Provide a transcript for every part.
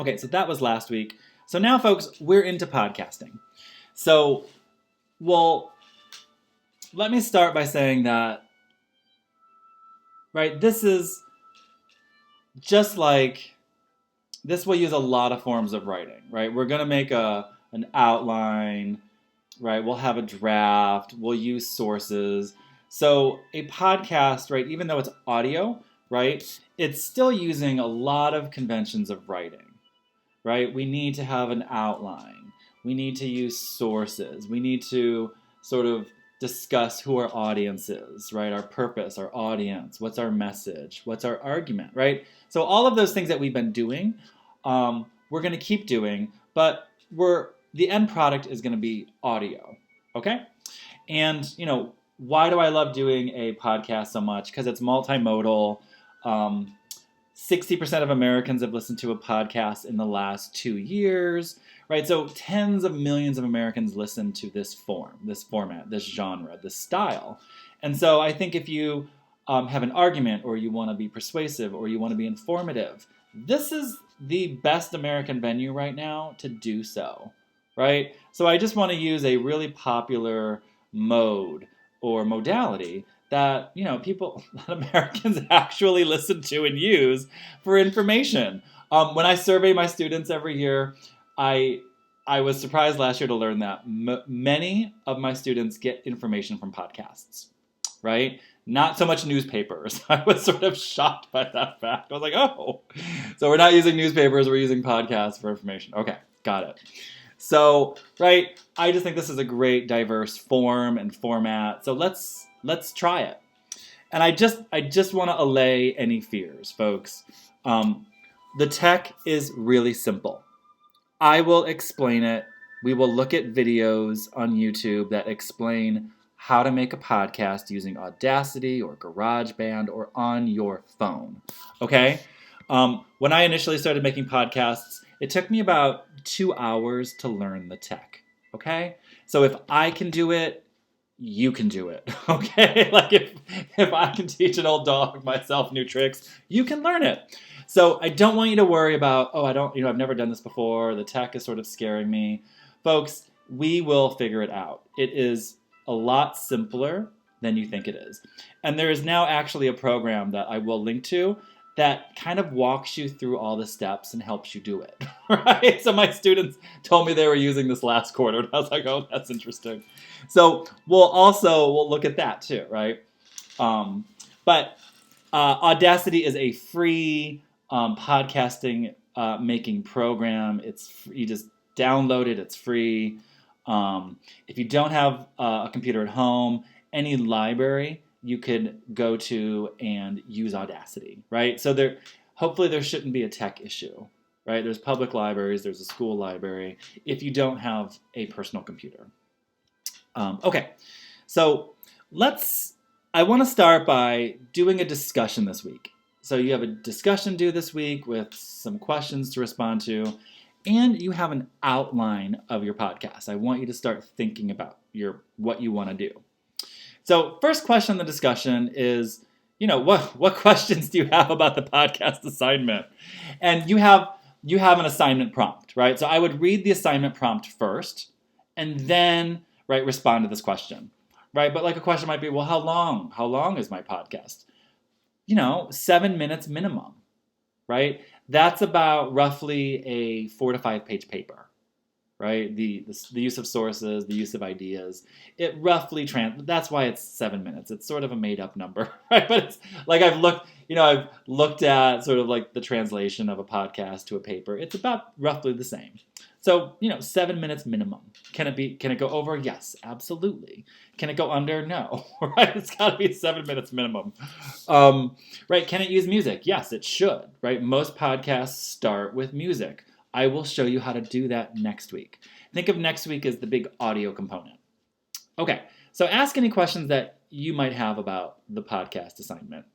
Okay, so that was last week. So now, folks, we're into podcasting. So, well, let me start by saying that, right, this is just like, this will use a lot of forms of writing, right? We're going to make an outline, right? We'll have a draft, we'll use sources. So a podcast, right, even though it's audio, right, it's still using a lot of conventions of writing, right? We need to have an outline. We need to use sources. We need to sort of discuss who our audience is, right? Our purpose, our audience, what's our message, what's our argument, right? So all of those things that we've been doing, we're going to keep doing, but the end product is going to be audio, okay? And, why do I love doing a podcast so much? Because it's multimodal. 60% of Americans have listened to a podcast in the last 2 years, right? So tens of millions of Americans listen to this format, this genre, this style. And so I think if you have an argument, or you want to be persuasive, or you want to be informative, this is the best American venue right now to do so, right? So I just want to use a really popular mode or modality that people, that Americans actually listen to and use for information. When I survey my students every year, I was surprised last year to learn that many of my students get information from podcasts, right? Not so much newspapers. I was sort of shocked by that fact. I was like, oh, so we're not using newspapers, we're using podcasts for information. Okay, got it. So, right, I just think this is a great diverse form and format. So let's try it. And I just want to allay any fears, folks. The tech is really simple. I will explain it. We will look at videos on YouTube that explain how to make a podcast using Audacity or GarageBand or on your phone. Okay? When I initially started making podcasts, it took me about 2 hours to learn the tech. Okay? So if I can do it, you can do it, okay? Like if I can teach an old dog myself new tricks, you can learn it. So I don't want you to worry about, I've never done this before, the tech is sort of scaring me. Folks, we will figure it out. It is a lot simpler than you think it is. And there is now actually a program that I will link to that kind of walks you through all the steps and helps you do it, right? So my students told me they were using this last quarter, and I was like, oh, that's interesting. So we'll look at that too, right? But Audacity is a free podcasting making program. You just download it. It's free. If you don't have a computer at home, any library you could go to and use Audacity, right? So hopefully there shouldn't be a tech issue, right? There's public libraries, there's a school library, if you don't have a personal computer. Okay, so I want to start by doing a discussion this week. So you have a discussion due this week with some questions to respond to, and you have an outline of your podcast. I want you to start thinking about what you want to do. So first question in the discussion is, what questions do you have about the podcast assignment? And you have an assignment prompt, right? So I would read the assignment prompt first and then, right, respond to this question, right? But like a question might be, well, how long is my podcast? 7 minutes minimum, right? That's about roughly a 4 to 5 page paper, right? The use of sources, the use of ideas, it roughly that's why it's 7 minutes. It's sort of a made up number, right? But it's like I've looked at sort of like the translation of a podcast to a paper. It's about roughly the same. So, 7 minutes minimum. Can it go over? Yes, absolutely. Can it go under? No, right? It's got to be 7 minutes minimum. Right? Can it use music? Yes, it should, right? Most podcasts start with music. I will show you how to do that next week. Think of next week as the big audio component. Okay, so ask any questions that you might have about the podcast assignment.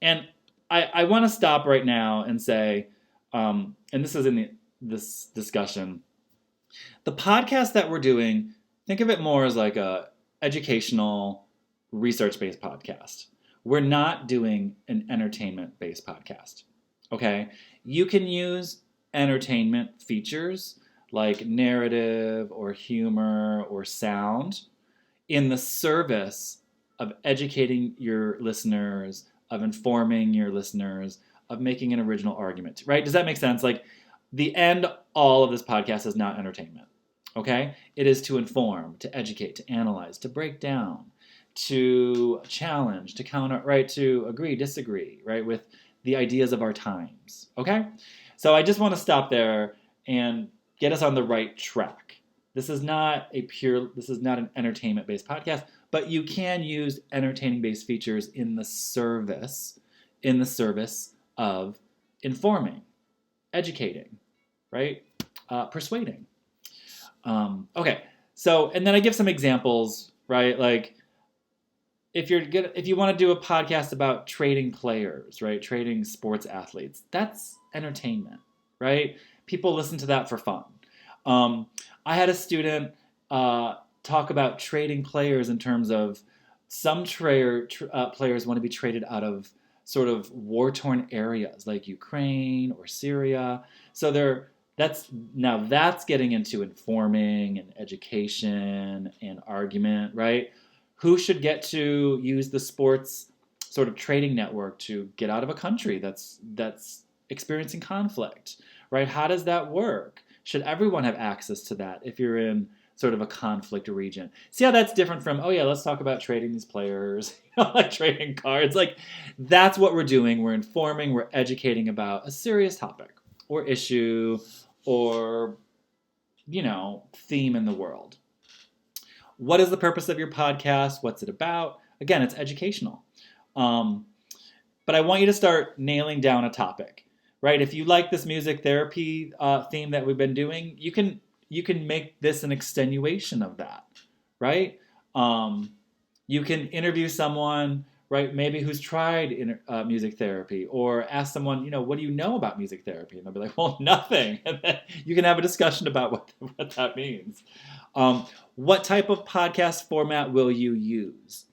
And I want to stop right now and say, and this is in this discussion, the podcast that we're doing, think of it more as like a educational, research-based podcast. We're not doing an entertainment-based podcast, okay? You can use entertainment features like narrative or humor or sound in the service of educating your listeners, of informing your listeners, of making an original argument, right? Does that make sense? Like, the end all of this podcast is not entertainment, okay? It is to inform, to educate, to analyze, to break down, to challenge, to counter, right? To agree, disagree, right? With the ideas of our times, okay? So I just want to stop there and get us on the right track. This is not an entertainment-based podcast, but you can use entertaining-based features in the service of informing, educating, right? Persuading. Okay, so, and then I give some examples, right? Like, if you want to do a podcast about trading players, right? Trading sports athletes, that's entertainment, right? People listen to that for fun. I had a student talk about trading players in terms of some players want to be traded out of sort of war-torn areas like Ukraine or Syria. So that's getting into informing and education and argument, right? Who should get to use the sports sort of trading network to get out of a country that's experiencing conflict, right? How does that work? Should everyone have access to that if you're in sort of a conflict region? See how that's different from, oh yeah, let's talk about trading these players, like trading cards. Like, that's what we're doing. We're informing, we're educating about a serious topic or issue or, theme in the world. What is the purpose of your podcast? What's it about? Again, it's educational. But I want you to start nailing down a topic, right? If you like this music therapy theme that we've been doing, you can make this an extenuation of that, right? You can interview someone, right, maybe who's tried music therapy, or ask someone, what do you know about music therapy? And they'll be like, well, nothing. And then you can have a discussion about what that means. What type of podcast format will you use?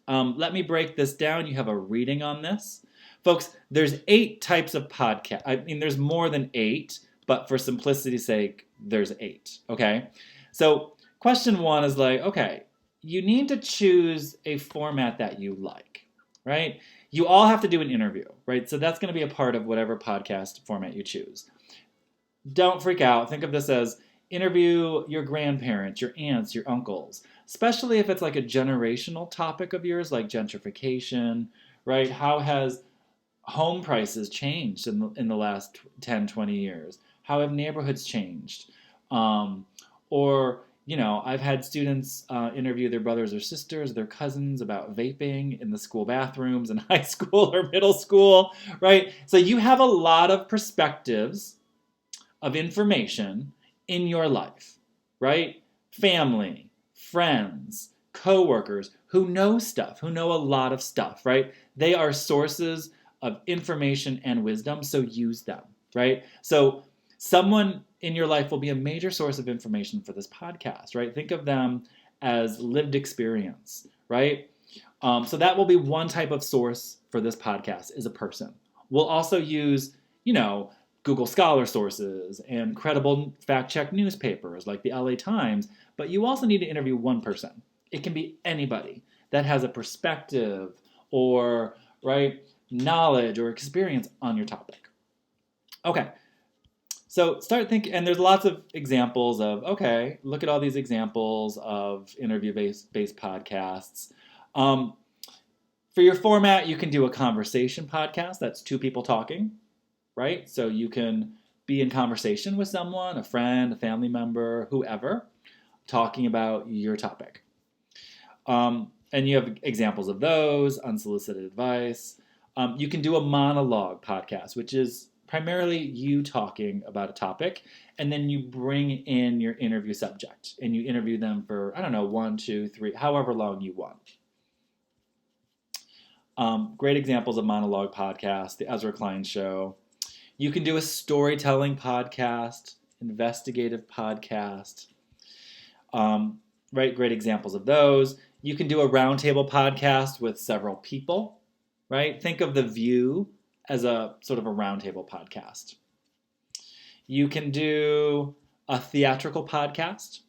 Let me break this down. You have a reading on this. Folks, there's 8 types of podcast. I mean, there's more than 8, but for simplicity's sake, there's 8, okay? So question 1 is like, okay, you need to choose a format that you like, right? You all have to do an interview, right? So that's going to be a part of whatever podcast format you choose. Don't freak out. Think of this as interview your grandparents, your aunts, your uncles, especially if it's like a generational topic of yours, like gentrification, right? How has home prices changed in the last 10, 20 years? How have neighborhoods changed? Or, I've had students interview their brothers or sisters, their cousins about vaping in the school bathrooms in high school or middle school, right? So you have a lot of perspectives of information in your life, right? Family, friends, coworkers who know stuff, who know a lot of stuff, right? They are sources of information and wisdom, so use them, right? So someone in your life will be a major source of information for this podcast, right? Think of them as lived experience, right? So that will be one type of source for this podcast, is a person. We'll also use, Google Scholar sources and credible fact-check newspapers like the LA Times, but you also need to interview one person. It can be anybody that has a perspective or, right, knowledge or experience on your topic. Okay, so start thinking, and there's lots of examples of, okay, look at all these examples of interview-based podcasts. For your format, you can do a conversation podcast. That's 2 people talking, right? So you can be in conversation with someone, a friend, a family member, whoever, talking about your topic. And you have examples of those, unsolicited advice. You can do a monologue podcast, which is primarily you talking about a topic, and then you bring in your interview subject, and you interview them for, 1, 2, 3, however long you want. Great examples of monologue podcasts, The Ezra Klein Show. You can do a storytelling podcast, investigative podcast, right? Great examples of those. You can do a roundtable podcast with several people, right? Think of The View as a sort of a roundtable podcast. You can do a theatrical podcast,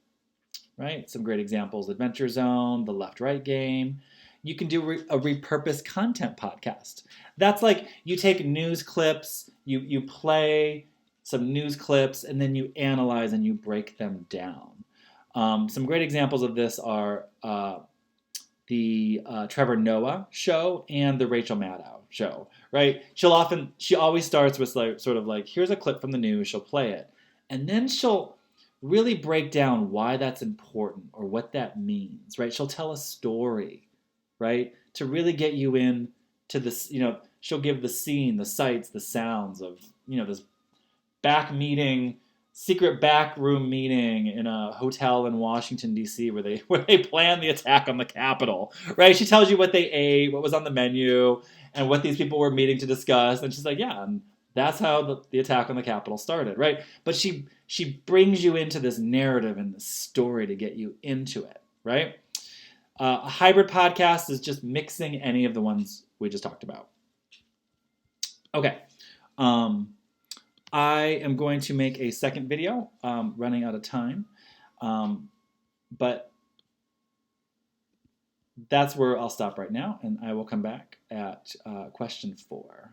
right? Some great examples: Adventure Zone, The Left Right Game. You can do a repurposed content podcast. That's like you take news clips, you play some news clips, and then you analyze and you break them down. Some great examples of this are the Trevor Noah show and the Rachel Maddow show, right? She always starts with like sort of like, here's a clip from the news, she'll play it, and then she'll really break down why that's important or what that means, right? She'll tell a story, right? To really get you in to this, she'll give the scene, the sights, the sounds of, this back meeting, secret back room meeting in a hotel in Washington D.C. where they planned the attack on the Capitol. Right? She tells you what they ate, what was on the menu, and what these people were meeting to discuss. And she's like, yeah, and that's how the attack on the Capitol started, right? But she brings you into this narrative and this story to get you into it, right? A hybrid podcast is just mixing any of the ones we just talked about. Okay. I am going to make a second video, running out of time, but that's where I'll stop right now, and I will come back at question 4.